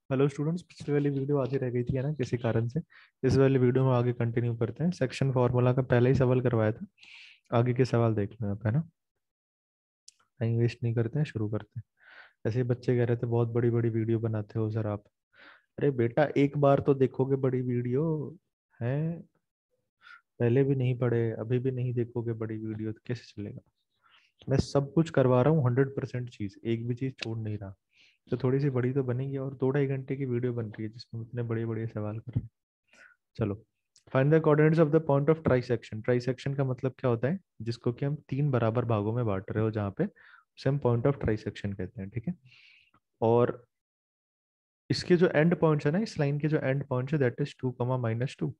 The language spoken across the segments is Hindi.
हेलो स्टूडेंट्स, पिछली वाली वीडियो आधी रह गई थी है ना किसी कारण से। इस वाली वीडियो में आगे कंटिन्यू करते हैं। सेक्शन फार्मूला का पहले ही सवाल करवाया था। आगे के सवाल देख लो आप, है ना। टाइम वेस्ट नहीं करते हैं, शुरू करते हैं। ऐसे ही बच्चे कह रहे थे बहुत बड़ी बड़ी वीडियो बनाते हो सर आप। अरे बेटा, एक बार तो देखोगे बड़ी वीडियो है। पहले भी नहीं पढ़े, अभी भी नहीं देखोगे बड़ी वीडियो तो कैसे चलेगा। मैं सब कुछ करवा रहा हूँ, 100% चीज, एक भी चीज छोड़ नहीं रहा। तो थोड़ी सी बड़ी तो बनेगी, और 2-2.5 घंटे की वीडियो बन रही है जिसमें इतने बड़े बड़े सवाल कर रहे हैं। चलो, find the coordinates of the point of trisection. Trisection का मतलब क्या होता है? जिसको कि हम 3 बराबर भागों में बांट रहे हो, जहाँ पे उसे हम पॉइंट ऑफ ट्राइसेक्शन कहते हैं, ठीक है। और इसके जो एंड पॉइंट्स है ना, इस लाइन के जो एंड पॉइंट्स है, दैट इज 2, -2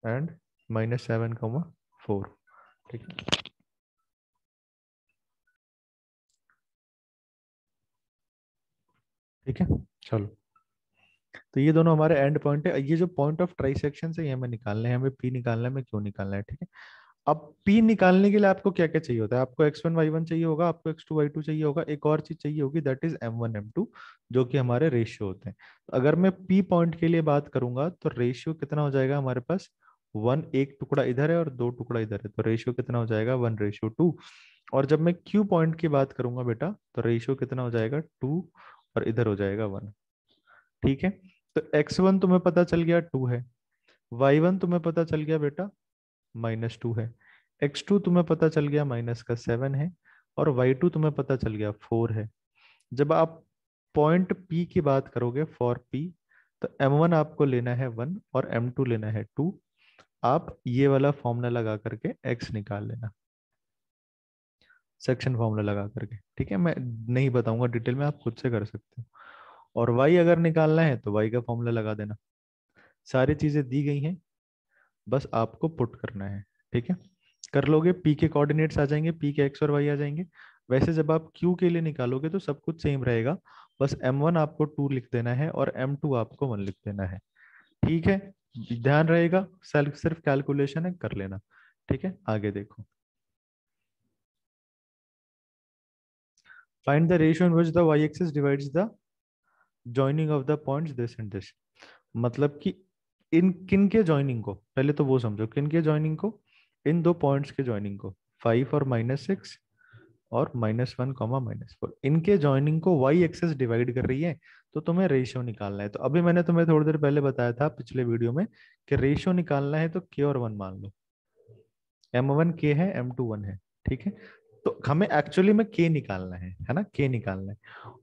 एंड -7, 4, ठीक है। ठीक है, चलो। तो ये दोनों हमारे एंड पॉइंट है। ये जो पॉइंट ऑफ ट्राइसेक्शन है ये हमें निकालना है, हमें पी निकालना है, हमें क्यों निकालना है, ठीक है। अब पी निकालने के लिए आपको क्या क्या चाहिए होता है? आपको x1 y1 चाहिए होगा, आपको x2 y2 चाहिए होगा, एक और चीज चाहिए होगी, दैट इज m1 m2, जो कि हमारे रेशियो होते हैं। तो अगर मैं पी पॉइंट के लिए बात करूंगा तो रेशियो कितना हो जाएगा हमारे पास? 1, एक टुकड़ा इधर है और 2 टुकड़ा इधर है, तो रेशियो कितना हो जाएगा? 1:2। और जब मैं क्यू पॉइंट की बात करूंगा बेटा, तो रेशियो कितना हो जाएगा? 2, और इधर हो जाएगा 1, ठीक है। तो x1 तुम्हें पता चल गया 2 है, y1 तुम्हें पता चल गया बेटा -2 है, x2 तुम्हें पता चल गया -7 है, और y2 तुम्हें पता चल गया 4 है। जब आप पॉइंट P की बात करोगे फॉर P, तो m1 आपको लेना है 1 और m2 लेना है 2। आप ये वाला फॉर्मूला लगा करके x निकाल लेना, सेक्शन फॉर्मूला लगा करके, ठीक है। मैं नहीं बताऊंगा डिटेल में, आप खुद से कर सकते हो। और y अगर निकालना है तो y का फॉर्मूला लगा देना। सारी चीजें दी गई हैं, बस आपको पुट करना है, ठीक है। कर लोगे, पी के कोऑर्डिनेट्स आ जाएंगे, पी के एक्स और वाई आ जाएंगे। वैसे जब आप क्यू के लिए निकालोगे तो सब कुछ सेम रहेगा, बस m1 आपको 2 लिख देना है और m2 आपको 1 लिख देना है, ठीक है। ध्यान रहेगा, सेल्फ सिर्फ कैलकुलेशन है, कर लेना, ठीक है। आगे देखो, find the ratio in which the y axis divides the joining of the points this and this. मतलब कि इन किन के जॉइनिंग को, पहले तो वो समझो, किन के जॉइनिंग को? इन दो पॉइंट्स के जॉइनिंग को, 5 और -6 और -1, -4, इनके जॉइनिंग को वाई एक्सेस डिवाइड कर रही है। तो तुम्हें रेशियो निकालना है। तो अभी मैंने तुम्हें थोड़ी देर पहले बताया था पिछले वीडियो में कि रेशियो निकालना है तो के और 1 मान लो। m1 के है, m2 1 है, ठीक है। तो हमें एक्चुअली में के निकालना है ना, के निकालना है।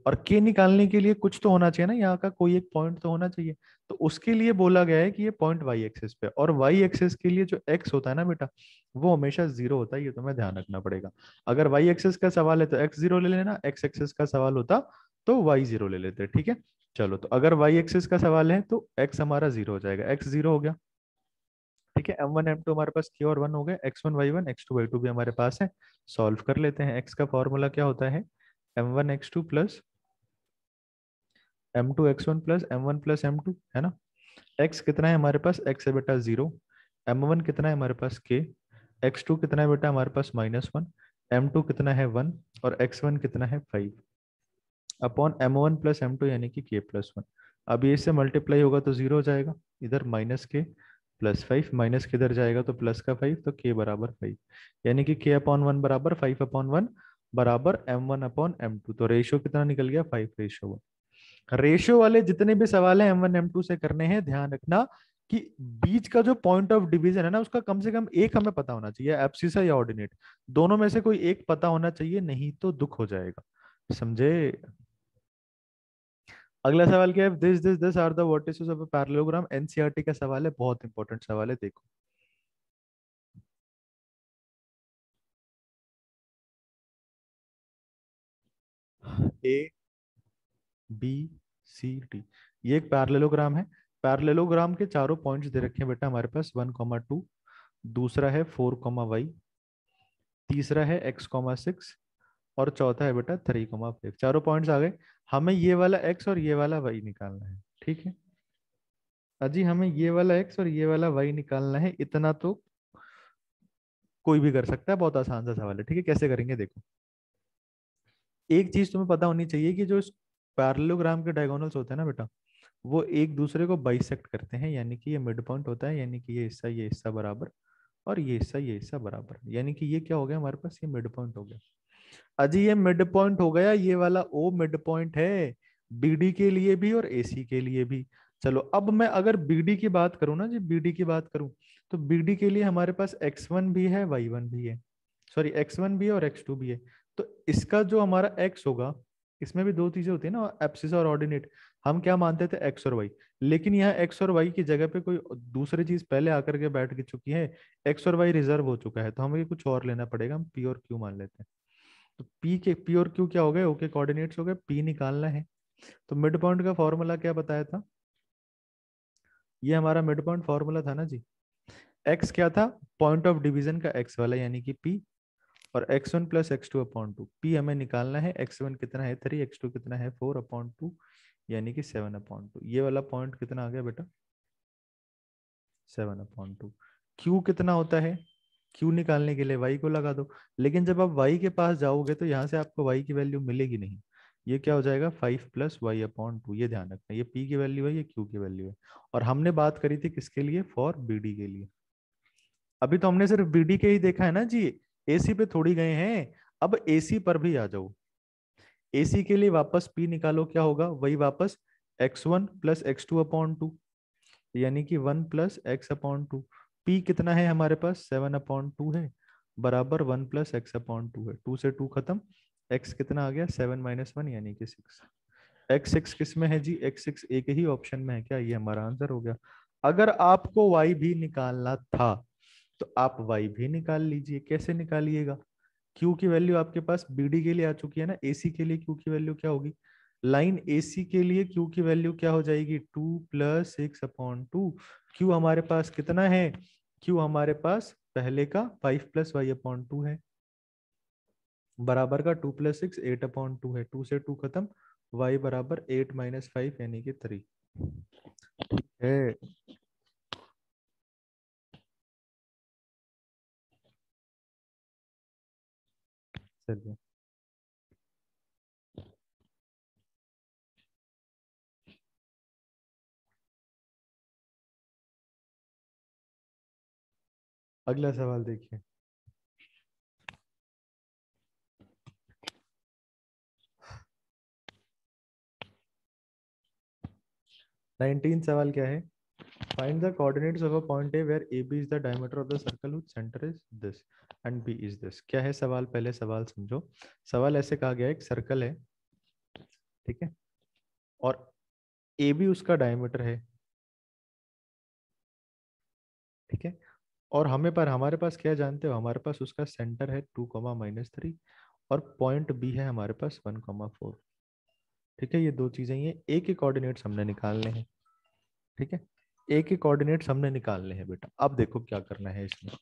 और के निकालने के लिए कुछ तो होना चाहिए ना, यहाँ का कोई एक पॉइंट तो होना चाहिए। तो उसके लिए बोला गया है कि ये पॉइंट वाई एक्सिस पे, और वाई एक्सिस के लिए जो एक्स होता है ना बेटा, वो हमेशा 0 होता है, ये तुम्हें ध्यान रखना पड़ेगा। अगर वाई एक्सिस का सवाल है तो x0 ले लेना, एक्स एक्सिस का सवाल होता तो y0 ले लेते, ठीक है। चलो, तो अगर वाई एक्सिस का सवाल है तो x हमारा 0 हो जाएगा, x 0 हो गया, ठीक है। m1 m2 हमारे पास k और 1 हो गए, x1 y1 x2 y2 भी हमारे पास है। सॉल्व कर लेते हैं। x का फॉर्मूला क्या होता है? m1 x2 plus m2 x1 plus m1 plus m2, है ना। x कितना है हमारे पास? x है बेटा 0, m1 कितना है हमारे पास k, x2 कितना है बेटा हमारे पास -1, m2 कितना है 1, और x1 कितना है 5 अपॉन m1 प्लस m2 यानी कि k प्लस 1। अब ये से मल्टीप्लाई होगा तो 0 हो जाएगा, इधर -k प्लस 5, माइनस किधर जाएगा तो प्लस का 5, तो k बराबर 5, यानी कि k/1 बराबर 5/1 बराबर m1/m2। तो रेशियो कितना निकल गया? 5:1। रेशियो वाले जितने भी सवाल है m1 m2 से करने हैं, ध्यान रखना कि बीच का जो पॉइंट ऑफ डिवीजन है ना, उसका कम से कम एक हमें पता होना चाहिए, एब्सिसा या ऑर्डिनेट, दोनों में से कोई एक पता होना चाहिए, नहीं तो दुख हो जाएगा, समझे। अगला सवाल क्या है? This are the vertices of a parallelogram. NCERT का सवाल है, बहुत इंपॉर्टेंट सवाल है, देखो। ए बी सी डी, ये एक पैरेललोग्राम है। पैरेललोग्राम के चारों पॉइंट्स दे रखे हैं बेटा हमारे पास, 1,2, दूसरा है 4,y, तीसरा है x,6, और चौथा है बेटा 3,5। चारों पॉइंट्स आ गए। हमें ये वाला x और ये वाला y निकालना है, ठीक है। अजी हमें ये वाला x और ये वाला y निकालना है, इतना तो कोई भी कर सकता है, बहुत आसान सा सवाल है, ठीक है। कैसे करेंगे देखो। एक चीज तुम्हें पता होनी चाहिए कि जो पैरेललोग्राम के डायगोनल्स होते हैं ना बेटा, वो एक दूसरे को बाइसेक्ट करते हैं, यानी कि ये मिड पॉइंट होता है, यानी कि ये हिस्सा बराबर और ये हिस्सा बराबर, यानी कि ये क्या हो गया हमारे पास, ये मिड पॉइंट हो गया। अजी ये मिड पॉइंट हो गया, ये वाला ओ मिड पॉइंट है बीडी के लिए भी और एसी के लिए भी। चलो अब मैं अगर बीडी की बात करूं ना जी, बीडी की बात करूं तो बीडी के लिए हमारे पास x1 भी है y1 भी है, सॉरी x1 भी है और x2 भी है। तो इसका जो हमारा x होगा, इसमें भी दो चीजें होती है ना, एब्सिस और ऑर्डिनेट। हम क्या मानते थे, x और y, लेकिन यहाँ x और y की जगह पे कोई दूसरी चीज पहले आकर के बैठ के चुकी है, x और y रिजर्व हो चुका है, तो हमें कुछ और लेना पड़ेगा, हम p और q मान लेते हैं। तो पी और क्यू क्या हो गए, ओके कोऑर्डिनेट्स हो गए, पी निकालना है। तो मिड पॉइंट का फॉर्मूला क्या बताया था, ये हमारा मिड पॉइंट फॉर्मूला था ना जी। एक्स क्या था, पॉइंट ऑफ डिवीजन का एक्स वाला, यानी कि पी, और x1 plus x2 upon 2। P हमें निकालना है, x1 कितना है 3, x2 कितना है 4 अपॉन 2, यानी कि 7 अपॉन 2। ये वाला पॉइंट कितना आ गया बेटा, 7 अपॉन 2। क्यू कितना होता है, क्यू निकालने के लिए y को लगा दो, लेकिन जब आप y के पास जाओगे तो यहाँ से आपको y की वैल्यू मिलेगी नहीं, ये क्या हो जाएगा 5 प्लस वाई अपॉन 2। ये ध्यान रखना, ये p की वैल्यू है, ये q की वैल्यू है। और हमने बात करी थी किसके लिए, फॉर bd के लिए। अभी तो हमने सिर्फ bd के ही देखा है ना जी, ac पे थोड़ी गए हैं। अब ac पर भी आ जाओ, ac के लिए वापस p निकालो, क्या होगा वही वापस x1 प्लस x2 अपॉन 2, यानी कि 1 प्लस एक्स अपॉन 2। पी कितना है हमारे पास, 7 अपॉन 2 है, बराबर 1 प्लस एक्स अपॉन 2 है। 2 से 2 खत्म, एक्स कितना आ गया 7 माइनस 1 यानी कि 6। एक्स 6 किस में है जी, एक्स 6 एक ही ऑप्शन में है क्या, ये हमारा आंसर हो गया। अगर आपको वाई भी निकालना था तो आप वाई भी निकाल लीजिए, कैसे निकालिएगा, क्यू की वैल्यू आपके पास बीडी के लिए आ चुकी है ना, एसी के लिए क्यू की वैल्यू क्या होगी, लाइन एसी के लिए क्यू की वैल्यू क्या हो जाएगी, 2 प्लस 6 अपॉन 2। क्यू हमारे पास कितना है, क्यू हमारे पास पहले का 5 प्लस वाई अपॉन 2 है, बराबर का 2 प्लस 6 8 अपॉन 2 है, 2 से 2 खत्म, वाई बराबर 8 माइनस 5 यानी कि 3 है। चलिए अगला सवाल देखिए। 19 सवाल क्या है, find the coordinates of a point A where AB is the diameter of the circle whose center is this and B is this। क्या है सवाल, पहले सवाल समझो। सवाल ऐसे कहा गया है, एक सर्कल है, ठीक है, और AB उसका डायमीटर है, ठीक है, और हमारे पास क्या जानते हो, हमारे पास उसका सेंटर है 2, -3 और पॉइंट बी है हमारे पास 1, 4। ठीक है, ये दो चीजें, ये एक ही कोऑर्डिनेट्स हमने निकालने हैं, ठीक है, एक ही कोऑर्डिनेट्स हमने निकालने हैं बेटा। अब देखो क्या करना है इसमें,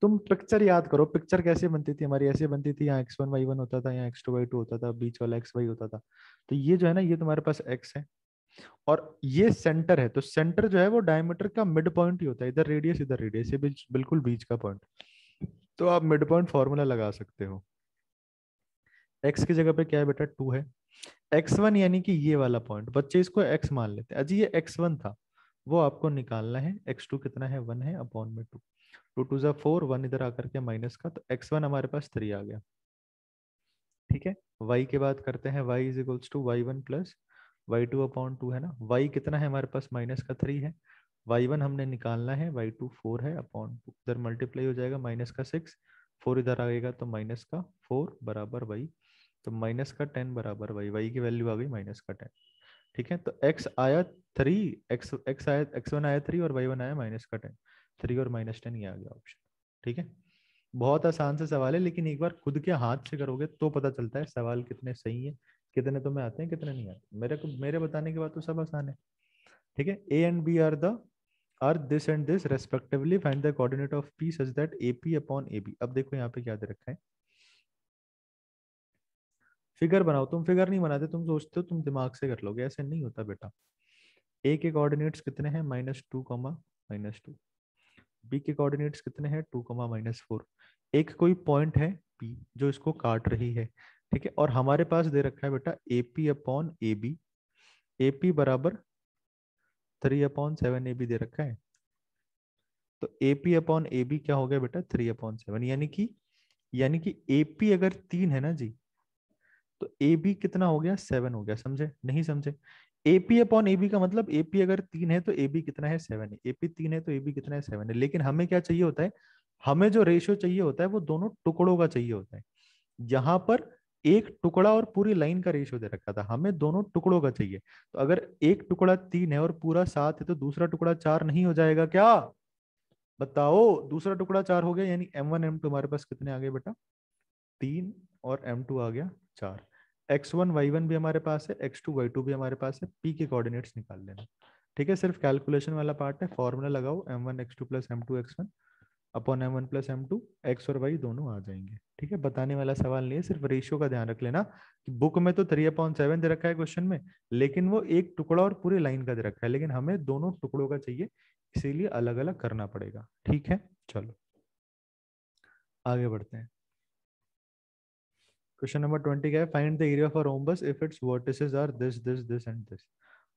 तुम पिक्चर याद करो, पिक्चर कैसे बनती थी हमारी, ऐसे बनती थी, यहाँ x1 y1 होता था, यहाँ x2y2 होता था, बीच वाला xy होता था। तो ये जो है ना, ये तुम्हारे पास x है और ये सेंटर है, तो सेंटर जो है वो डायमीटर का मिड पॉइंट ही होता है, इधर रेडियस, ये बिल्कुल बीच का पॉइंट। तो आप मिड पॉइंट फॉर्मूला लगा सकते हो। x की जगह पे क्या है बेटा, 2 है, x1 यानी कि ये वाला पॉइंट, बच्चे इसको x मान लेते हैं, अजी ये x1 था, वो आपको निकालना है, x2 कितना है 1 है अपॉन में 2, 2 2 4, 1 इधर आकर के माइनस का, तो x1 हमारे पास 3 आ गया, ठीक है। y की बात करते हैं, y is equals to y1 plus y2 upon 2 है ना, y कितना है हमारे पास माइनस का 3 है, y1 हमने निकालना है, y2 4 है अपॉन 2, इधर मल्टीप्लाई हो जाएगा, माइनस का 6, 4 इधर आएगा तो माइनस का 4 बराबर y, तो माइनस का 10 बराबर y की वैल्यू आ गई माइनस का 10, ठीक है। तो x आया 3, x आया x1 आया 3 और y1 आया माइनस का 10, 3 और -10 ये आ गया ऑप्शन, ठीक है। बहुत आसान से सवाल है, लेकिन एक बार खुद के हाथ से करोगे तो पता चलता है सवाल कितने सही है, कितने तुम्हें आते हैं कितने नहीं आते। मेरे बताने के बाद तो सब आसान है, ठीक है। A and B are this and this respectively, find the coordinate of P such that A P upon A B. अब देखो यहाँ पे क्या दे रखा है, फिगर बनाओ। तुम फिगर नहीं बनाते, तुम सोचते हो तुम दिमाग से कर लोगे, ऐसे नहीं होता बेटा। ए के कोऑर्डिनेट्स कितने हैं, -2, -2, बी के कोऑर्डिनेट्स कितने हैं 2, -4। एक कोई पॉइंट है पी जो इसको काट रही है, ठीक है, और हमारे पास दे रखा है बेटा AP अपॉन AB, AP बराबर 3/7 AB दे रखा है। तो AP अपॉन AB क्या हो गया बेटा 3/7, यानी कि AP अगर 3 है ना जी, तो AB कितना हो गया 7 हो गया, समझे नहीं समझे? AP अपॉन AB का मतलब AP अगर 3 है तो AB कितना है 7 है, AP 3 है तो AB कितना है 7 है। लेकिन हमें क्या चाहिए होता है, हमें जो रेशियो चाहिए होता है वो दोनों टुकड़ों का चाहिए होता है। यहाँ पर एक टुकड़ा और पूरी लाइन का रेशियो दे रखा था, हमें दोनों टुकड़ों का चाहिए। तो अगर एक टुकड़ा 3 है और पूरा 7 है तो दूसरा टुकड़ा 4 नहीं हो जाएगा क्या? बताओ, दूसरा टुकड़ा 4 हो गया, यानी M1 M2 हमारे पास कितने आ गए बेटा 3, और M2 आ गया 4। X1 Y1 भी हमारे पास है, X2 Y2 भी हमारे पास है, P के कोऑर्डिनेट्स निकाल लेना। ठीक है, सिर्फ कैलकुलेशन वाला पार्ट है, फॉर्मूला लगाओ M1 X2 plus M2 X1 upon M1 plus M2, X और Y दोनों आ जाएंगे। ठीक है, बताने वाला सवाल नहीं है, सिर्फ रेशियो का ध्यान रख लेना कि बुक में तो 3/7 दे रखा है क्वेश्चन में, लेकिन वो एक टुकड़ा और पूरी लाइन का दे रखा है, लेकिन हमें दोनों टुकड़ों का चाहिए, इसीलिए अलग अलग करना पड़ेगा। ठीक है, चलो आगे बढ़ते हैं। क्वेश्चन नंबर 20 क्या है, find the area of a rhombus if its vertices are this this this and this.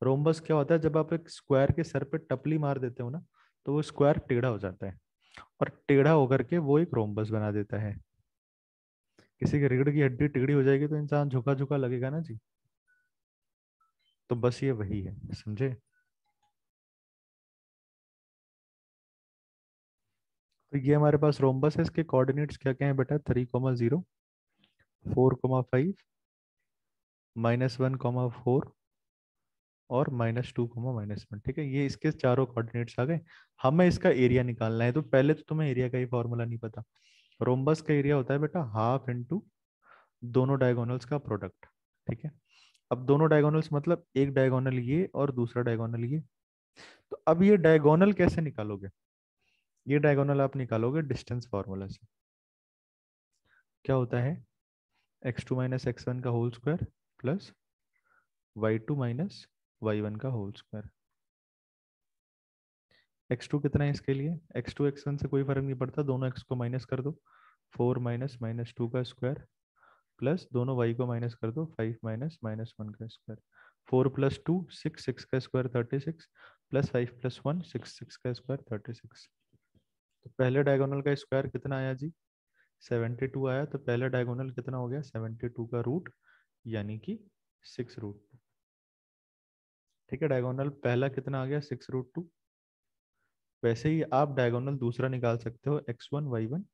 Rhombus क्या होता है, जब आप एक स्क्वायर के सर पे टपली मार देते हो ना, तो वो स्क्वायर टेढ़ा हो जाता है, और टेढ़ा होकर के वो एक रोम्बस बना देता है। किसी के रीढ़ की हड्डी टेढ़ी हो जाएगी तो इंसान झुका झुका लगेगा ना जी, तो बस ये वही है, समझे? तो ये हमारे पास रोम्बस है, इसके कोऑर्डिनेट्स क्या क्या है बेटा 3,0, 4,5, -1,4 और -2, -1। ठीक है, ये इसके चारों कोऑर्डिनेट्स आ गए। हमें इसका एरिया निकालना है, तो पहले तो तुम्हें एरिया का ही फॉर्मूला नहीं पता। रोम्बस का एरिया होता है बेटा हाफ इंटू दोनों डायगोनल्स का प्रोडक्ट। ठीक है, अब दोनों डायगोनल्स मतलब एक डायगोनल ये और दूसरा डायगोनल ये। तो अब ये डायगोनल कैसे निकालोगे? ये डायगोनल आप निकालोगे डिस्टेंस फार्मूला से। क्या होता है, x2 - x1 का whole square plus y2 - y1 का होल स्क्वायर। x2 कितना है इसके लिए, x2 x1 से कोई फर्क नहीं पड़ता, दोनों x को माइनस कर दो, 4 माइनस -2 का स्क्वायर प्लस दोनों y को माइनस कर दो, 5 माइनस -1 का स्क्वायर। 4 + 2 6, 6 का स्क्वायर 36 प्लस 5 + 1 6, 6 का स्क्वायर 36। तो पहले डायगोनल का स्क्वायर कितना आया जी 72 आया, तो पहले डायगोनल कितना हो गया 72 का रूट, यानी कि 6√2। ठीक है, डायगोनल पहला कितना आ गया 6√2। वैसे ही आप डायगोनल दूसरा निकाल सकते हो x1 y1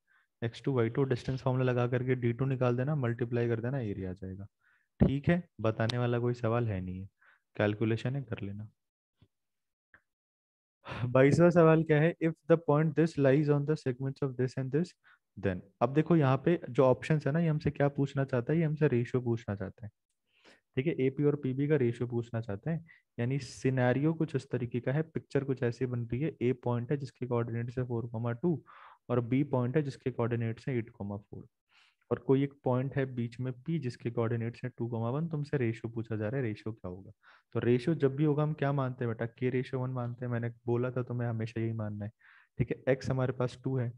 x2 y2, distance formula लगा करके d2 निकाल देना, मल्टीप्लाई कर देना, एरिया आ जाएगा। ठीक है, बताने वाला कोई सवाल है नहीं है, कैलकुलेशन है, कर लेना। 22वां सवाल क्या है, if the point this lies on the segments of this and this, then. अब देखो यहाँ पे जो ऑप्शंस है ना, ये हमसे क्या पूछना चाहता है, ये हमसे रेशियो पूछना चाहता है। ठीक है, एपी और पीबी का रेशियो पूछना चाहते हैं। यानी सिनेरियो कुछ इस तरीके का है, पिक्चर कुछ ऐसी बन रही है, ए पॉइंट है जिसके कोऑर्डिनेट्स है 4,2 और बी पॉइंट है जिसके कोऑर्डिनेट्स है 8,4, और कोई एक पॉइंट है बीच में पी जिसके कोऑर्डिनेट्स है 2,1। तुमसे रेशियो पूछा जा रहा है, रेशियो क्या होगा? तो रेशियो जब भी होगा हम क्या मानते हैं बेटा, K/1 मानते हैं, मैंने बोला था तुम्हें हमेशा यही मानना है। ठीक है, एक्स हमारे पास 2 है,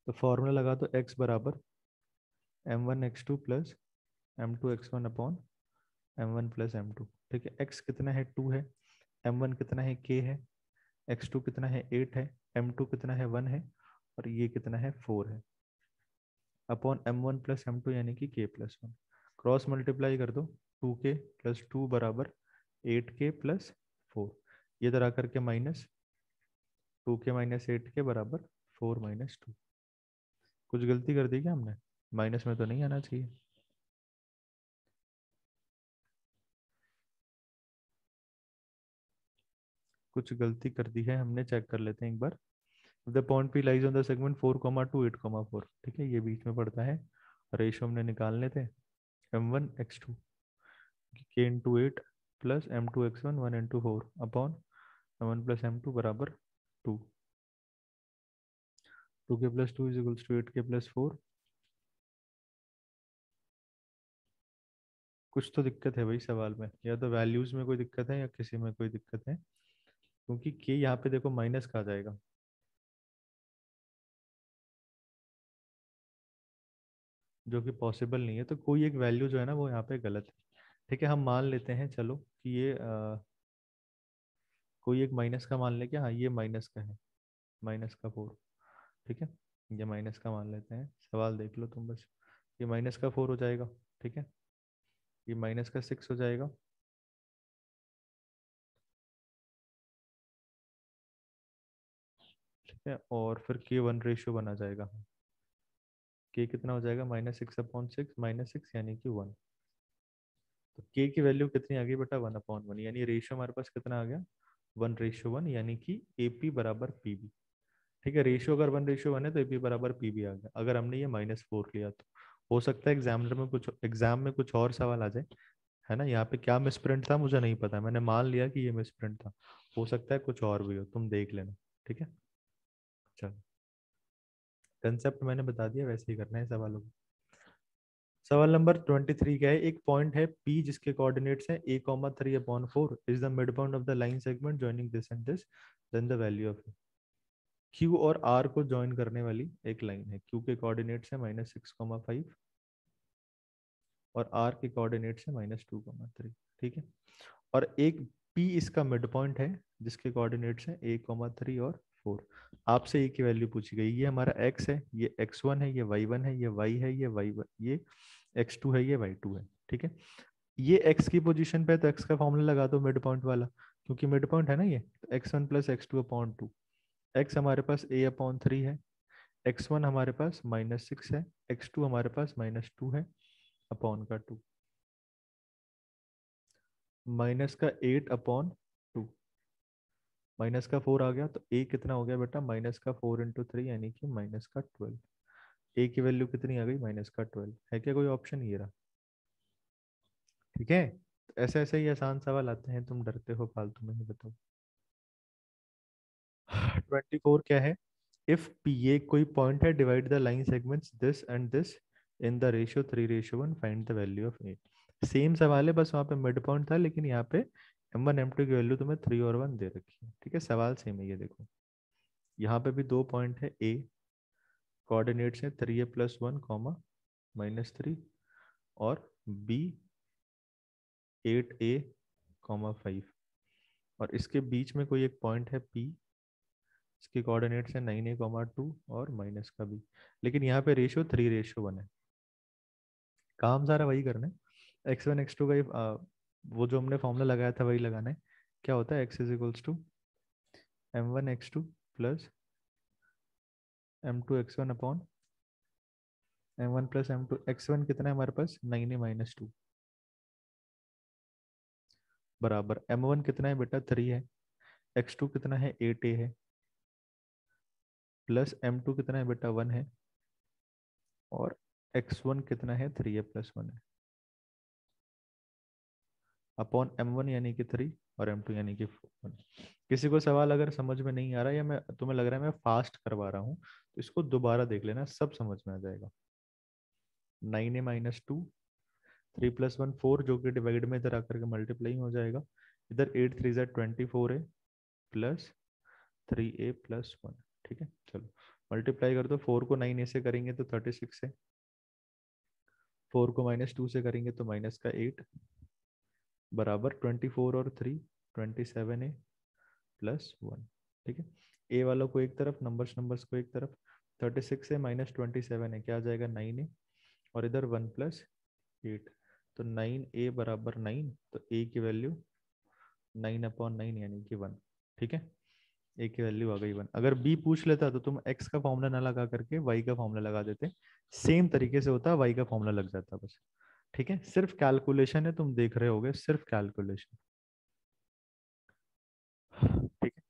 तो फॉर्मूला लगा दो एक्स बराबर M1 x2 plus M2 x1 upon M1 plus M2। ठीक है, x कितना है 2 है, M1 कितना है k है, x2 कितना है 8 है, M2 कितना है 1 है, और ये कितना है 4 है, अपॉन M1 प्लस M2 यानी कि k+1। क्रॉस मल्टीप्लाई कर दो, 2k + 2 बराबर 8k + 4, ये इधर आकर के माइनस 2k - 8k बराबर 4 - 2। कुछ गलती कर दी क्या हमने? माइनस में तो नहीं आना चाहिए। कुछ गलती कर दी है हमने, चेक कर लेते हैं एक बार। The point P lies on the segment 4,2 8,4। ठीक है, ये बीच में पड़ता है, रेशो हमने निकालने थे M1 x2 k × 8 plus M2 x1 1 × 4 upon M1 plus M2 बराबर 2। 2k + 2 = 8k + 4। कुछ तो दिक्कत है भाई सवाल में, या तो वैल्यूज में कोई दिक्कत है या किसी में कोई दिक्कत है, क्योंकि k यहाँ पे देखो माइनस का आ जाएगा। जो कि पॉसिबल नहीं है, तो कोई एक वैल्यू जो है ना वो यहाँ पे गलत है। ठीक है, हम मान लेते हैं चलो कि ये कोई एक माइनस का मान लेके, हाँ ये माइनस का है, -4। ठीक है, ये माइनस का मान लेते हैं, सवाल देख लो तुम बस। ये -4 हो जाएगा। ठीक है, ये -6 हो जाएगा। ठीक है, और फिर K1 रेशियो बना जाएगा। K कितना हो जाएगा, -6/6, -6 यानी कि 1। तो K की वैल्यू कितनी आ गई बेटा, 1/1, यानी रेशियो हमारे पास कितना आ गया, 1:1, यानी कि AP बराबर PB। ठीक है, रेशियो अगर 1:1 है तो AP बराबर PB आ गया, अगर हमने ये -4 लिया तो। हो सकता है एग्जाम में कुछ और सवाल आ जाए, है ना। यहाँ पे क्या मिसप्रिंट था मुझे नहीं पता, मैंने मान लिया कि ये मिसप्रिंट था, हो सकता है कुछ और भी हो, तुम देख लेना। ठीक है, चलो, कंसेप्ट मैंने बता दिया, वैसे ही करना है सवालों को। सवाल नंबर 23 का है, एक पॉइंट है P जिसके कोऑर्डिनेट्स हैं a,3/4 is the mid point of the line segment joining this and this, then the value of Q और R को ज्वाइन करने वाली एक लाइन है। Q के कोऑर्डिनेट्स है -6,5 और R के कोऑर्डिनेट्स है -2,3। ठीक है, और एक P इसका मिड पॉइंट है जिसके कोऑर्डिनेट्स हैं a,3 और 4। आपसे A की वैल्यू पूछी गई, ये हमारा X है, ये X1 है, ये Y1 है, ये Y है, ये Y1, ये X2 है, ये Y2 है। ठीक है, ये X की पोजीशन पे है तो X का फॉर्मूला लगा दो मिड पॉइंट वाला, क्योंकि मिड पॉइंट है ना ये, तो x1 + x2/2। X हमारे पास a/3 है, x1 हमारे पास -6 है, x2 हमारे पास -2 है, अपॉन का 2, -8/2, -4 आ गया, तो a कितना हो गया बेटा, -4 × 3 यानी कि -12। a की वैल्यू कितनी आ गई, -12 है क्या, कोई ऑप्शन ये रहा। ठीक है, तो ऐसे ऐसे ही आसान सवाल आते हैं, तुम डरते हो फालतू में, ही बताओ। 24 क्या है, इफ P ये कोई पॉइंट है, divide the line segments this and this in the ratio 3:1, find the value of A। Same सवाल है, बस वहाँ पे मिड पॉइंट था, लेकिन यहाँ पे M1 M2 की वैल्यू तुम्हें 3 और 1 दे रखी है। ठीक है, सवाल सेम है, ये देखो यहाँ पे भी दो पॉइंट है, A कोऑर्डिनेट्स है 3A+1, -3, और B 8A, 5, और इसके बीच में कोई एक पॉइंट है P, इसके कोऑर्डिनेट्स है 9A, 2 और माइनस का भी, लेकिन यहाँ पे रेशियो 3:1 है। काम सारा वही करना है, x1 x2 का वो जो हमने फॉर्मूला लगाया था वही लगाना है। क्या होता है, x = m1 x2 + m2 x1 m1 + m2। x1 कितना है हमारे पास, 9A - 2, बराबर m1 कितना है बेटा, 3 है, x2 कितना है, 8A है, प्लस m2 कितना है बेटा, 1 है, और x1 कितना है, 3A+1 है, अपॉन m1 यानी कि 3 और m2 यानी कि 4। किसी को सवाल अगर समझ में नहीं आ रहा, या मैं तुम्हें लग रहा है मैं फास्ट करवा रहा हूँ, तो इसको दोबारा देख लेना, सब समझ में आ जाएगा। 9A - 2, 3+1 4, जो कि डिवाइड में इधर आकर के मल्टीप्लाई हो जाएगा, इधर 8 3 24 है, प्लस 3A+1। ठीक है, चलो मल्टीप्लाई कर दो, 4 को 9A से करेंगे तो 36 है, 4 को -2 से करेंगे तो -8, बराबर 24 और 3 27A +1। ठीक है, ए वालों को एक तरफ, नंबर्स को एक तरफ, 36 से -27 है, क्या आ जाएगा, 9A, और इधर 1 + 8, तो 9A बराबर 9, तो ए की वैल्यू 9/9 यानी कि 1। ठीक है, ए की वैल्यू आ गई 1। अगर बी पूछ लेता तो तुम एक्स का फॉर्मूला ना लगा करके वाई का फॉर्मूला लगा देते, सेम तरीके से होता, वाई का फॉर्मूला लग जाता बस। ठीक है, सिर्फ कैलकुलेशन है, तुम देख रहे होगे, सिर्फ कैलकुलेशन। ठीक है,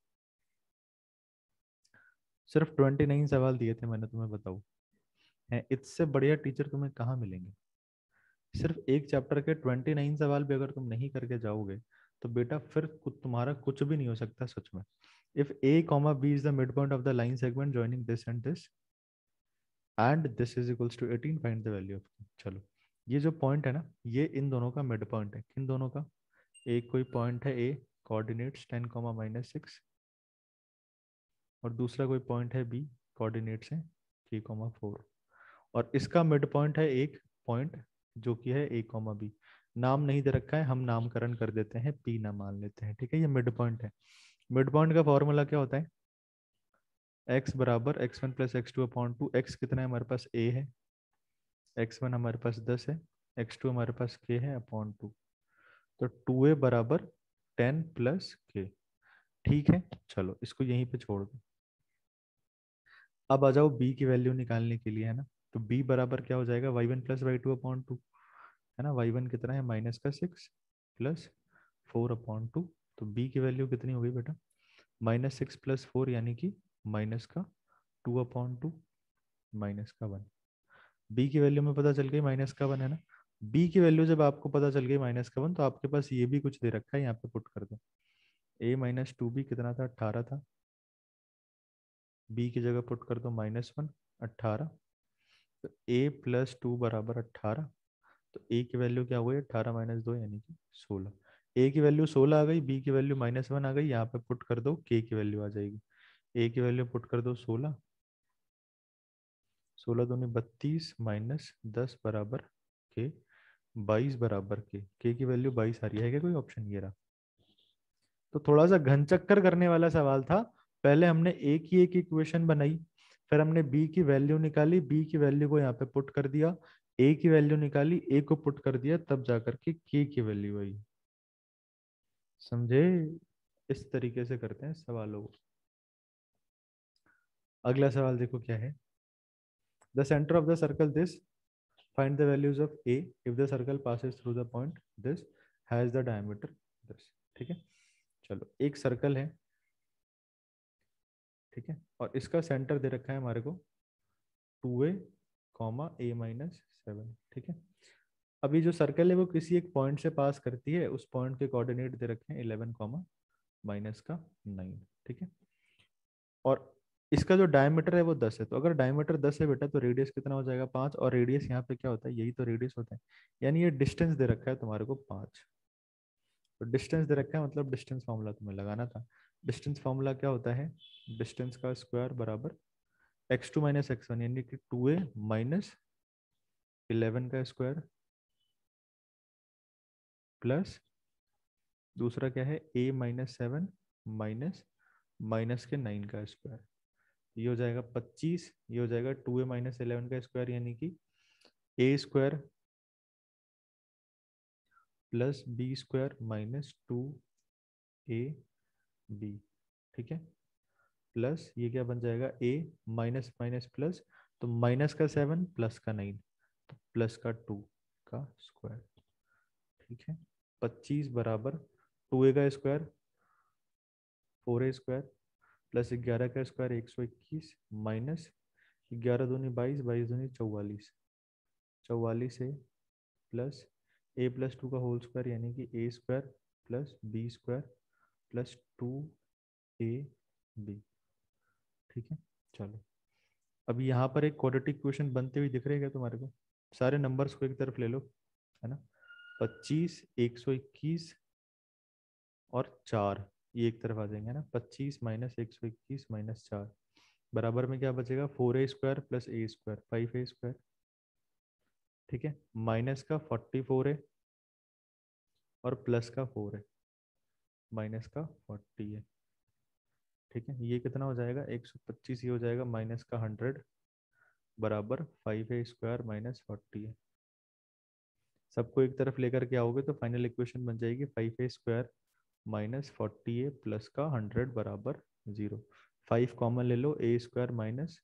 सिर्फ 29 सवाल दिए थे मैंने तुम्हें, बताओ है इससे बढ़िया टीचर तुम्हें कहाँ मिलेंगे। सिर्फ एक चैप्टर के 29 सवाल भी अगर तुम नहीं करके जाओगे, तो बेटा फिर तुम्हारा कुछ भी नहीं हो सकता सच में। If A, B is the mid point of the line segment joining this and this and this is equals to 18, find the value of. चलो, ये जो पॉइंट है ना, ये इन दोनों का मिड पॉइंट है, किन दोनों का, एक कोई पॉइंट है A कोऑर्डिनेट्स 10, -6, और दूसरा कोई पॉइंट है B कोऑर्डिनेट्स है 3, 4, और इसका मिड पॉइंट है एक पॉइंट जो कि है a कॉमा बी। नाम नहीं दे रखा है, हम नामकरण कर देते हैं, p ना मान लेते हैं, ठीक है। ये मिड पॉइंट है। मिड पॉइंट का फॉर्मूला क्या होता है? x बराबर x1 plus x2 upon 2। x कितना है हमारे पास? a है। x1 हमारे पास 10 है, x2 हमारे पास k है अपॉन 2। तो 2a बराबर 10 प्लस k। ठीक है, चलो इसको यहीं पे छोड़ दो। अब आ जाओ b की वैल्यू निकालने के लिए, है ना। तो b बराबर क्या हो जाएगा? y1 प्लस y2 अपॉन 2, है ना। y1 कितना है? माइनस का 6 प्लस 4 अपॉन 2। तो b की वैल्यू कितनी हो गई बेटा? -6 प्लस 4 यानी कि माइनस का 2 अपॉन 2 माइनस का 1। बी की वैल्यू में पता चल गई माइनस का 1, है ना। बी की वैल्यू जब आपको पता चल गई माइनस का 1, तो आपके पास ये भी कुछ दे रखा है, यहाँ पे पुट कर दो। a माइनस 2b कितना था? 18 था। b की जगह पुट कर दो -1 18। तो a प्लस 2 बराबर 18। तो a की वैल्यू क्या हो गई? 18 माइनस 2 यानी कि 16। a की वैल्यू 16 आ गई, b की वैल्यू -1 आ गई। यहाँ पे पुट कर दो, k की वैल्यू आ जाएगी। a की वैल्यू पुट कर दो 16, 16 दूनी 32 माइनस 10 बराबर के 22 बराबर के की वैल्यू 22 आ रही है क्या? कोई ऑप्शन ये रहा। तो थोड़ा सा घन चक्कर करने वाला सवाल था। पहले हमने ए की एक इक्वेशन बनाई, फिर हमने बी की वैल्यू निकाली, बी की वैल्यू को यहाँ पे पुट कर दिया, ए की वैल्यू निकाली, ए को पुट कर दिया, तब जाकर के की वैल्यू आई। समझे? इस तरीके से करते हैं सवालों को। अगला सवाल देखो क्या है। The centre of the circle this, find the values of a if the circle passes through the point this has the diameter this। ठीक है, चलो एक सर्कल है, ठीक है, और इसका सेंटर दे रखा है हमारे को 2a कॉमा a माइनस 7। ठीक है, अभी जो सर्कल है वो किसी एक पॉइंट से पास करती है, उस पॉइंट के कोऑर्डिनेट दे रखे हैं 11 कॉमा माइनस का 9। ठीक है, और इसका जो डायमीटर है वो 10 है। तो अगर डायमीटर 10 है बेटा, तो रेडियस कितना हो जाएगा? 5। और रेडियस यहाँ पे क्या होता है? यही तो रेडियस होता है। यानी ये डिस्टेंस दे रखा है तुम्हारे को 5। तो डिस्टेंस दे रखा है, मतलब डिस्टेंस फार्मूला तुम्हें लगाना था। डिस्टेंस फार्मूला क्या होता है? डिस्टेंस का स्क्वायर बराबर x2 माइनस x1, यानी कि 2a माइनस 11 का स्क्वायर प्लस दूसरा क्या है? a माइनस 7 माइनस माइनस के 9 का स्क्वायर। ये हो जाएगा 25, ये हो जाएगा 2a माइनस 11 का स्क्वायर, यानी कि a square plus b square minus 2ab। ठीक है, प्लस ये क्या बन जाएगा? a माइनस माइनस प्लस, तो माइनस का 7 प्लस का 9, तो प्लस का 2 का स्क्वायर। ठीक है, 25 बराबर 2a का स्क्वायर 4a स्क्वायर प्लस 11 का स्क्वायर 121 माइनस 11 दूनी 22, 22 दूनी 44, 44 a प्लस a प्लस 2 का होल स्क्वायर, यानी कि a square plus b square plus 2ab। ठीक है, चलो अब यहाँ पर एक क्वाड्रेटिक इक्वेशन बनते हुए दिख रही है तुम्हारे को? सारे नंबर्स को एक तरफ ले लो, है ना। 25, 121 और 4 ये एक तरफ आ जाएंगे, है ना। 25 माइनस 121 माइनस 4 बराबर में क्या बचेगा? 4a square plus a square 5a square. ठीक है, माइनस का 44 है और प्लस का 4 है, माइनस का 40 है। ठीक है, ये कितना हो जाएगा? 125, ये हो जाएगा माइनस का 100 बराबर 5a स्क्वायर माइनस 40 है। सबको एक तरफ लेकर के आओगे तो फाइनल इक्वेशन बन जाएगी 5a square minus 40a plus का 100 बराबर 0। 5 कॉमन ले लो, a square minus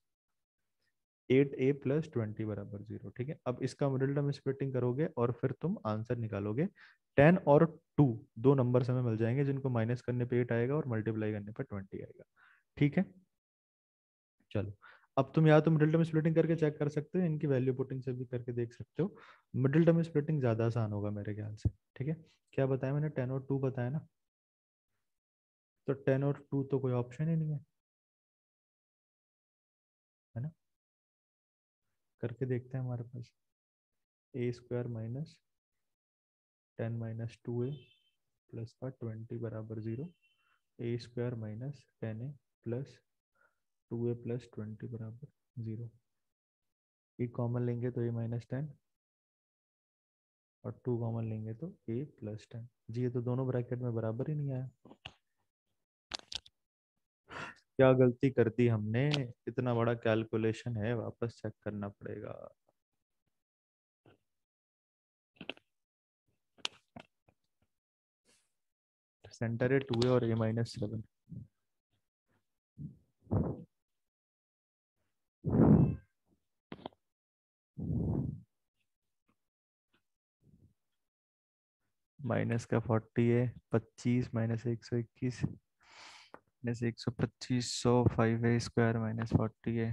8a plus 20 बराबर 0। ठीक है, अब इसका मिडिल टर्म स्प्लिटिंग करोगे और फिर तुम आंसर निकालोगे। 10 और 2 दो नंबर हमें मिल जाएंगे, जिनको माइनस करने पे 8 आएगा और मल्टीप्लाई करने पे 20 आएगा। ठीक है, चलो अब तुम या तो मिडिल टर्म स्प्लिटिंग करके चेक कर सकते हो, इनकी वैल्यू पुटिंग से भी करके देख सकते हो। मिडिल टर्म स्प्लिटिंग ज्यादा आसान होगा मेरे ख्याल से। ठीक है, क्या बताया मैंने? 10 और 2 बताया ना, तो 10 और 2 तो कोई ऑप्शन ही नहीं है ना। करके देखते हैं हमारे पास a square minus 10 minus 2a plus का 20 बराबर 0। A square minus 10a plus 2a plus 20 बराबर 0। ए कॉमन लेंगे तो A-10 और 2 कॉमन लेंगे तो A+10 जी। ये तो दोनों ब्रैकेट में बराबर ही नहीं आया। क्या गलती कर दी हमने, इतना बड़ा कैलकुलेशन है, वापस चेक करना पड़ेगा। सेंटर है 2 है और A-7। माइनस का 40 है, 25 माइनस 121 माइनस 125, 105 है स्क्वायर माइनस 40 है।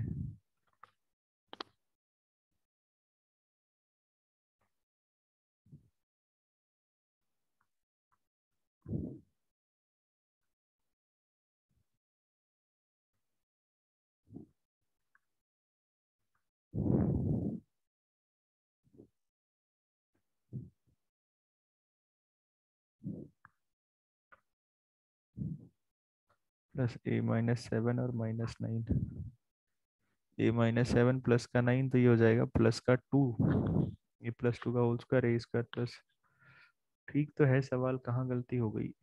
प्लस A-7 और -9। A-7 प्लस का 9 तो ये हो जाएगा प्लस का 2। ये +2 का whole square A square plus. ठीक तो है सवाल, कहाँ गलती हो गई।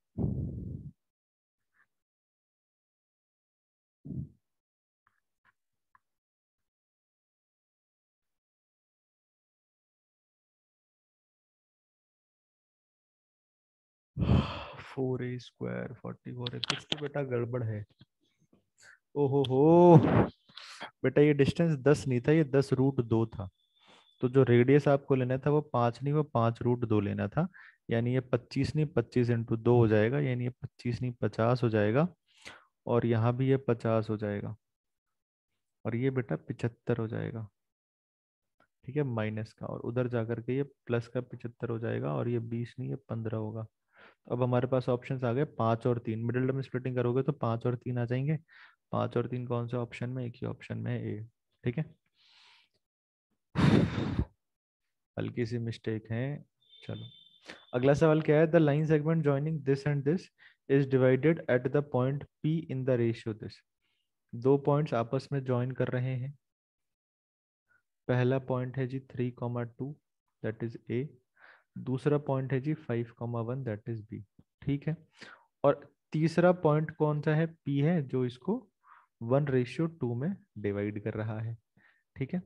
4A स्क्वायर 44 है, कुछ तो बेटा गड़बड़ है। ओहो हो बेटा, ये डिस्टेंस 10 नहीं था, ये 10√2 था। तो जो रेडियस आपको लेना था वो 5 नहीं, वो 5√2 लेना था। यानी ये 25 नहीं, 25 × 2 हो जाएगा, यानी ये 25 नहीं 50 हो जाएगा। और यहाँ भी ये 50 हो जाएगा और ये बेटा 75 हो जाएगा। ठीक है, माइनस का, और उधर जाकर के ये प्लस का 75 हो जाएगा और ये 20 नहीं, ये 15 होगा। तो अब हमारे पास ऑप्शंस आ गए 5 और 3। मिडिल टर्म स्प्लिटिंग करोगे तो 5 और 3 आ जाएंगे। 5 और 3 कौन से ऑप्शन में, एक ही ऑप्शन में है ए। ठीक है, हल्की सी मिस्टेक है। चलो अगला सवाल क्या है, the line segment joining this and this is divided at the point P in the ratio this. दो पॉइंट्स आपस में ज्वाइन कर रहे हैं। पहला पॉइंट है जी 3,2, दैट इज ए। दूसरा पॉइंट है जी 5,1, दैट इज बी। ठीक है, और तीसरा पॉइंट कौन सा है, पी है, जो इसको 1:2 में डिवाइड कर रहा है। ठीक है,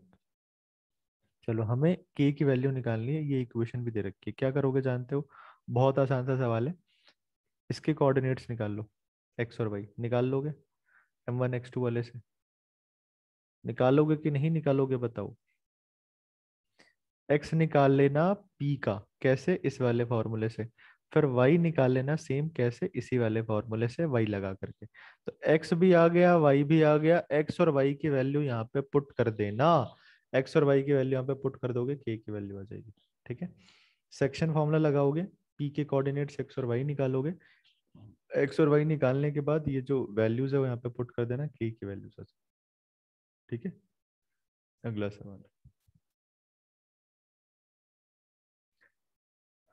चलो हमें के की वैल्यू निकालनी है, ये इक्वेशन भी दे रखी है। क्या करोगे जानते हो, बहुत आसान सा सवाल है। इसके कोऑर्डिनेट्स निकाल लो, एक्स और वाई निकाल लोगे M1 x2 वाले से। निकालोगे कि नहीं निकालोगे बताओ। एक्स निकाल लेना पी का, कैसे, इस वाले फॉर्मूले से। फिर वाई निकाल लेना सेम, कैसे, इसी वाले फॉर्मूले से वाई लगा करके। तो एक्स भी आ गया, वाई भी आ गया, एक्स और वाई की वैल्यू यहाँ पे पुट कर देना। एक्स और वाई की वैल्यू यहाँ पे पुट कर दोगे, के की वैल्यू आ जाएगी। ठीक है, सेक्शन फॉर्मूला लगाओगे, पी के कोऑर्डिनेट्स एक्स और वाई निकालोगे। एक्स और वाई निकालने के बाद ये जो वैल्यूज है वो यहाँ पे पुट कर देना, के की वैल्यूज आ जाएगी। ठीक है, अगला सवाल।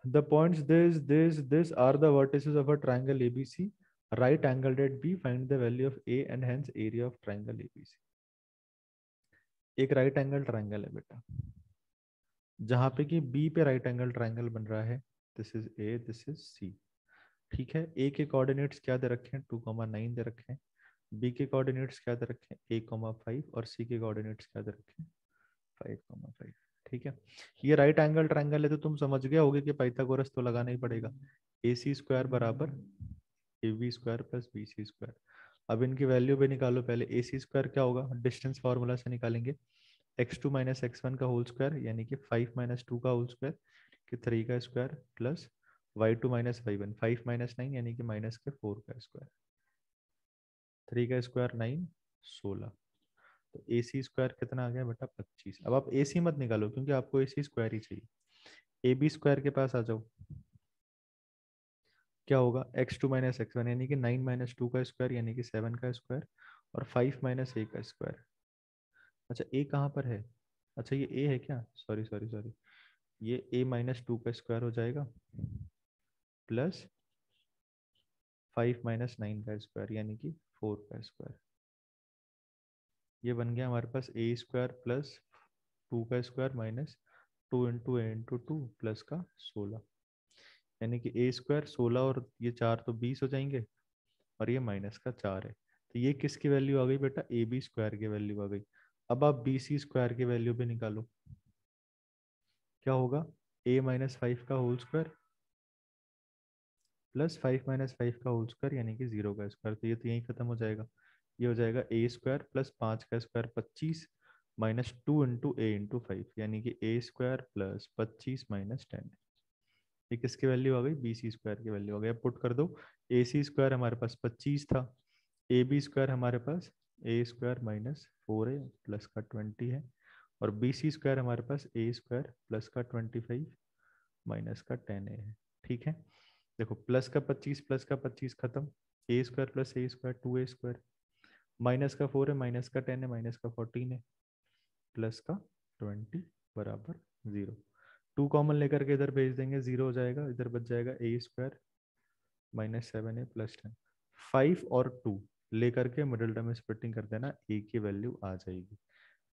The points this are the vertices of a triangle ABC. Right angled at B. Find the value of A and hence area of triangle ABC. एक राइट एंगल ट्रायंगल है बेटा, जहां पे कि बी पे राइट एंगल ट्रायंगल बन रहा है। This is A, this is C. ठीक है, ए के कोऑर्डिनेट्स क्या दे रखे हैं, 2,9 दे रखे हैं। बी के कोऑर्डिनेट्स क्या दे रखे हैं, 8,5, और सी के कोऑर्डिनेट्स क्या दे रखे हैं, 5,5। ठीक है, ये राइट एंगल ट्रायंगल है तो तुम समझ गए होगे कि पाइथागोरस तो लगाना ही पड़ेगा। AC स्क्वायर बराबर AB square plus BC square. अब इनकी वैल्यू भी निकालो पहले। AC स्क्वायर क्या होगा, डिस्टेंस फार्मूला से निकालेंगे, x2 माइनस x1 का होल स्क्वायर, यानी कि 5 माइनस 2 का होल स्क्वायर, कि 3 का square, plus y2 minus y1, 5 minus 9 यानी कि माइनस के 4 का स्क्वायर, 3 का स्क्वायर 9, 16। तो AC स्क्वायर कितना आ गया बेटा, 25। अब आप AC मत निकालो क्योंकि आपको AC स्क्वायर ही चाहिए। AB स्क्वायर के पास आ जाओ, क्या होगा, x2 माइनस x1 यानी कि 9 - 2 का स्क्वायर यानी कि 7 का स्क्वायर, और 5 - A का स्क्वायर। अच्छा A कहाँ पर है, अच्छा ये A है क्या, सॉरी सॉरी सॉरी, ये A-2 का स्क्वायर हो जाएगा, प्लस 5 - 9 का स्क्वायर यानी कि 4 का स्क्वायर। ये बन गया हमारे पास A स्क्वायर प्लस टू का स्क्वायर माइनस टू इंटू ए इंटू टू प्लस का 16, यानी कि ए स्क्वायर 16 और ये 4 तो 20 हो जाएंगे, और ये माइनस का 4 है। तो ये किसकी वैल्यू आ गई बेटा, ए बी स्क्वायर की वैल्यू आ गई। अब आप बी सी स्क्वायर की वैल्यू भी निकालो, क्या होगा, ए माइनस 5 का होल स्क्वायर प्लस 5 माइनस 5 का होल स्क्वायर यानी कि 0 का स्क्वायर। तो ये तो यहीं खत्म हो जाएगा, ये हो जाएगा ए स्क्वायर प्लस 5 का स्क्वायर 25 माइनस 2 इंटू ए इंटू 5 यानी कि ए स्क्वायर प्लस 25 माइनस 10। ये किसकी वैल्यू आ गई, बी सी स्क्वायर की वैल्यू आ गई। अब पुट कर दो, ए सी स्क्वायर हमारे पास 25 था, ए बी स्क्वायर हमारे पास ए स्क्वायर माइनस 4 है प्लस का 20 है, और बी सी स्क्वायर हमारे पास ए स्क्वायर प्लस का 25 माइनस का 10 है। ठीक है, देखो प्लस का 25 खत्म, ए स्क्वायर प्लस ए स्क्वायर 2 ए स्क्वायर, माइनस का 4 है माइनस का 10 है माइनस का 14 है, प्लस का 20 बराबर 0। 2 कॉमन लेकर के इधर भेज देंगे, 0 हो जाएगा, इधर बच जाएगा ए स्क्वायर माइनस 7 है प्लस 10। 5 और 2 लेकर के मिडिल टर्म में स्प्लिटिंग कर देना, ए की वैल्यू आ जाएगी।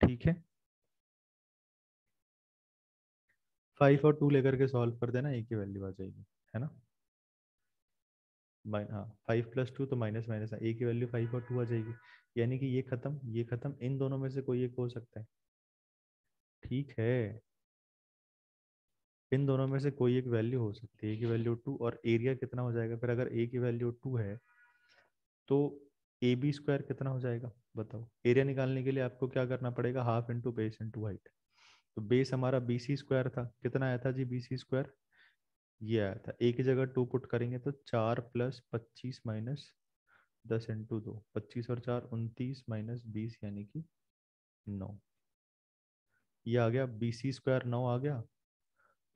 ठीक है, 5 और 2 लेकर के सॉल्व कर देना, ए की वैल्यू आ जाएगी, है ना। हाँ 5 प्लस 2 तो माइनस माइनस, ए की वैल्यू 5 और 2 आ जाएगी, यानी कि ये खत्म ये खत्म, इन दोनों में से कोई एक हो सकता है। ठीक है, इन दोनों में से कोई एक वैल्यू हो सकती है, ए की वैल्यू 2, और एरिया कितना हो जाएगा फिर, अगर ए की वैल्यू 2 है तो ए बी स्क्वायर कितना हो जाएगा बताओ। एरिया निकालने के लिए आपको क्या करना पड़ेगा, half into base into height. तो बेस हमारा बी सी स्क्वायर था, कितना आया था जी बी सी स्क्वायर, ये आया था। ए की जगह 2 पुट करेंगे तो 4 प्लस 25 माइनस 10 इंटू 2, 25 और 4 29 माइनस 20 यानी कि 9। ये आ गया बी सी स्क्वायर 9 आ गया,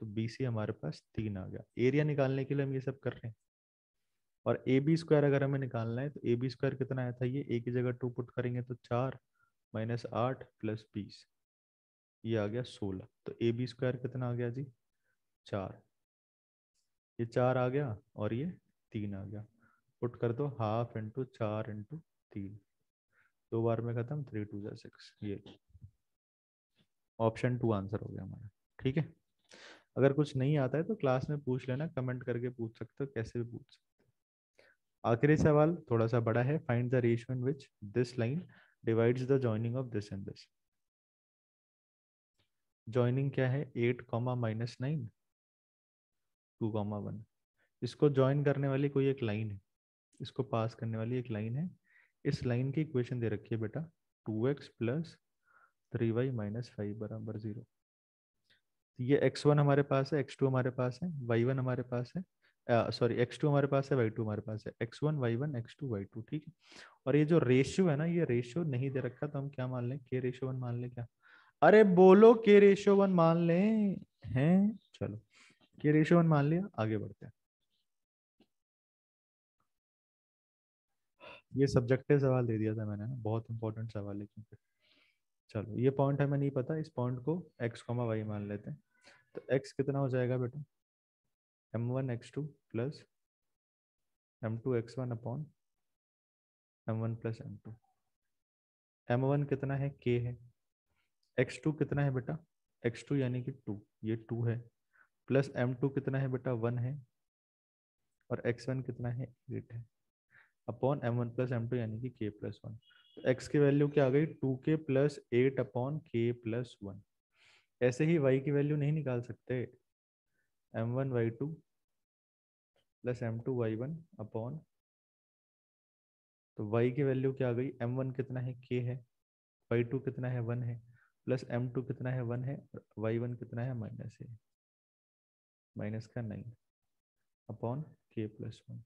तो बी सी हमारे पास 3 आ गया। एरिया निकालने के लिए हम ये सब कर रहे हैं। और ए बी स्क्वायर अगर हमें निकालना है तो ए बी स्क्वायर कितना आया था, ये ए की जगह 2 पुट करेंगे तो 4 माइनस 8 प्लस 20, ये आ गया 16। तो ए बी स्क्वायर कितना आ गया जी, 4, ये 4 आ गया और ये 3 आ गया। पुट कर दो, हाफ इंटू 4 इंटू 3, 2 बार में खत्म, 3 2 जा 6, ये ऑप्शन 2 आंसर हो गया हमारा। ठीक है, अगर कुछ नहीं आता है तो क्लास में पूछ लेना, कमेंट करके पूछ सकते हो, कैसे भी पूछ सकते हो। आखिरी सवाल थोड़ा सा बड़ा है, find the ratio in which this line divides the joining of this and this. Joining क्या है, 8 कॉमा माइनस 9 2 कॉमा 1। इसको ज्वाइन करने वाली कोई एक लाइन है, इसको पास करने वाली एक लाइन है। इस लाइन की इक्वेशन दे रखी है बेटा, 2x प्लस 3y माइनस 5 बराबर 0। ये x1 हमारे पास है, x2 हमारे पास है, y1 हमारे पास है, सॉरी x2 हमारे पास है, y2 हमारे पास है, x1 y1 x2 y2। ठीक है, और ये जो रेशियो है ना, ये रेशियो नहीं दे रखा तो हम क्या मान लें, k रेशियो 1 मान लें क्या। अरे बोलो, k रेशियो 1 मान लें, हैं चलो k रेशियो 1 मान लिया, आगे बढ़ते हैं। ये सब्जेक्टिव सवाल दे दिया था मैंने ना, बहुत इंपॉर्टेंट सवाल है क्योंकि, चलो ये पॉइंट हमें नहीं पता, इस पॉइंट को x कॉमा वाई मान लेते हैं। तो x कितना हो जाएगा बेटा, m1 x2 plus m2 x1 upon m1 plus m2। m1 कितना है, k है, x2 कितना है बेटा, x2 यानी कि 2, ये 2 है, प्लस m2 कितना है बेटा 1 है, और x1 कितना है 8 है, अपॉन m1 प्लस m2 यानी कि k प्लस 1। तो x की वैल्यू क्या आ गई, 2k plus 8 upon k plus 1। ऐसे ही y की वैल्यू नहीं निकाल सकते, m1 y2 plus m2 y1 upon, तो y की वैल्यू क्या आ गई, m1 कितना है k है, y2 कितना है 1 है, प्लस m2 कितना है 1 है, और y1 कितना है माइनस है, माइनस का 9 अपॉन k प्लस 1।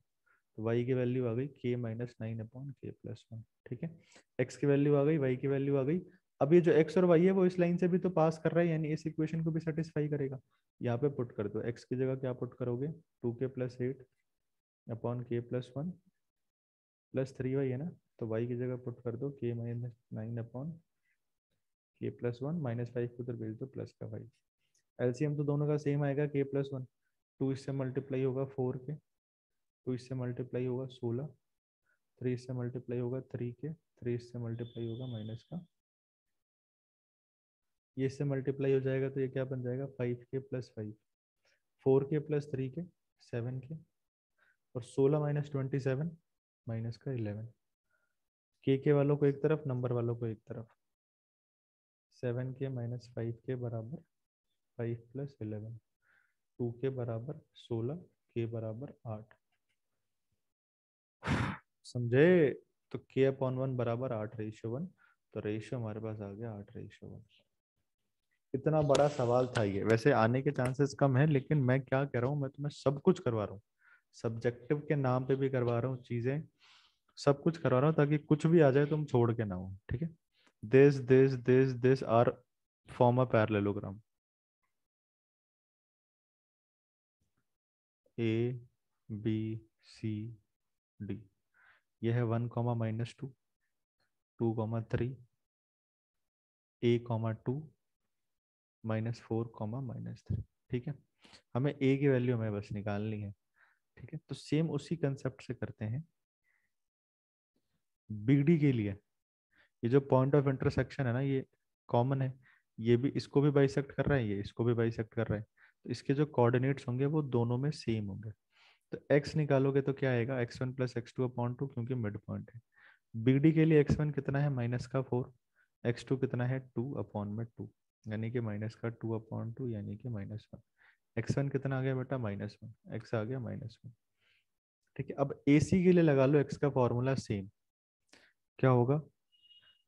तो y की वैल्यू आ गई k minus 9 upon k plus 1। ठीक है, x की वैल्यू आ गई, y की वैल्यू आ गई। अब ये जो x और y है वो इस लाइन से भी तो पास कर रहा है, यानी इस इक्वेशन को भी सेटिस्फाई करेगा। यहाँ पे पुट कर दो, x की जगह क्या पुट करोगे, 2k plus 8 upon k plus 1 plus 3y है ना, तो y की जगह पुट कर दो k minus 9 upon k plus 1 minus 5 को उधर भेज दो, प्लस का 5। एलसीएम तो दोनों का सेम आएगा, k प्लस 1, 2 इससे मल्टीप्लाई होगा 4 के, 2 इससे मल्टीप्लाई होगा 16, 3 इससे मल्टीप्लाई होगा 3 के, 3 इससे मल्टीप्लाई होगा माइनस का, ये इससे मल्टीप्लाई हो जाएगा तो ये क्या बन जाएगा 5k + 5, 4k + 3k 7k, और 16 - 27 -11। के वालों को एक तरफ, नंबर वालों को एक तरफ। 7k - 5k बराबर 5 + 11, 2k बराबर 16, k बराबर 8। समझे? तो k/1 बराबर 8:1, तो रेशियो हमारे पास आ गया 8:1। इतना बड़ा सवाल था ये। वैसे आने के चांसेस कम है, लेकिन मैं क्या कह रहा हूँ, मैं तुम्हें सब कुछ करवा रहा हूँ, सब्जेक्टिव के नाम पे भी करवा रहा हूँ चीजें, सब कुछ करवा रहा हूँ ताकि कुछ भी आ जाए तुम छोड़ के ना हो। ठीक है? This are form a parallelogram. A B C D, यह है 1, -2, 2, 3, a, 2, -4, -3। ठीक है? हमें a की वैल्यू हमें बस निकालनी है। ठीक है? तो सेम उसी कंसेप्ट से करते हैं BD के लिए। ये जो पॉइंट ऑफ इंटरसेक्शन है ना, ये कॉमन है, ये भी इसको भी बाइसेक्ट कर रहा है, ये इसको भी बाइसेक्ट कर रहा है, तो इसके जो कोऑर्डिनेट्स होंगे वो दोनों में सेम होंगे। तो x निकालोगे तो क्या आएगा, x1 + x2/2, क्योंकि मिड पॉइंट है। BD के लिए x1 कितना है, -4, x2 कितना है 2/2, यानी कि -2/2 यानी कि -1। x1 कितना आ गया बेटा, -1, x आ गया -1। ठीक है? अब AC के लिए लगा लो x का फॉर्मूला सेम, क्या होगा,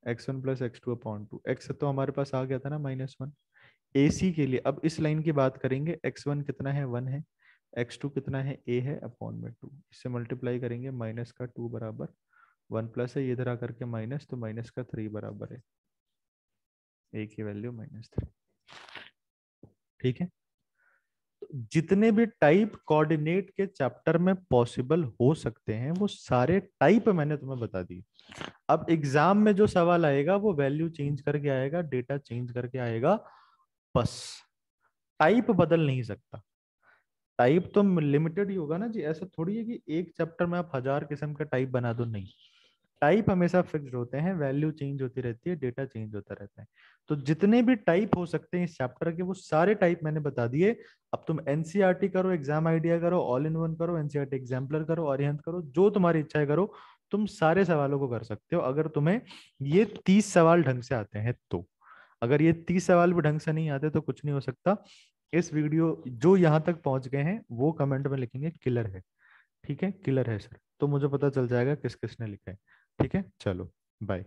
x1 + x2/2, x तो हमारे पास आ गया था ना -1। AC के लिए अब इस लाइन की बात करेंगे, x1 कितना है 1 है, x2 कितना है a है /2, इससे मल्टीप्लाई करेंगे, -2 बराबर 1 प्लस है, ये इधर आकर के माइनस, तो -3 बराबर है a की वैल्यू -3। ठीक है? तो जितने भी टाइप कोऑर्डिनेट के चैप्टर में पॉसिबल हो सकते हैं वो सारे टाइप मैंने तुम्हें बता दी। अब एग्जाम में जो सवाल आएगा वो वैल्यू चेंज करके आएगा, डेटा चेंज करके आएगा, बस। टाइप बदल नहीं सकता। टाइप तो लिमिटेड ही होगा ना जी, ऐसा थोड़ी है कि एक चैप्टर में आप 1000 किस्म का टाइप बना दो, नहीं। टाइप हमेशा फिक्स्ड होते हैं, वैल्यू चेंज होती रहती है, डेटा चेंज होता रहता है। तो जितने भी टाइप हो सकते हैं इस चैप्टर के वो सारे टाइप मैंने बता दिए। अब तुम एनसीईआरटी करो, एग्जाम आइडिया करो, ऑल इन वन करो, एनसीईआरटी एग्जाम्पलर करो, अरिहंत करो, जो तुम्हारी इच्छा है करो। तुम सारे सवालों को कर सकते हो अगर तुम्हें ये 30 सवाल ढंग से आते हैं तो। अगर ये 30 सवाल भी ढंग से नहीं आते तो कुछ नहीं हो सकता। इस वीडियो जो यहाँ तक पहुंच गए हैं वो कमेंट में लिखेंगे किलर है। ठीक है? किलर है सर, तो मुझे पता चल जाएगा किस किसने लिखा है। ठीक है? चलो बाय।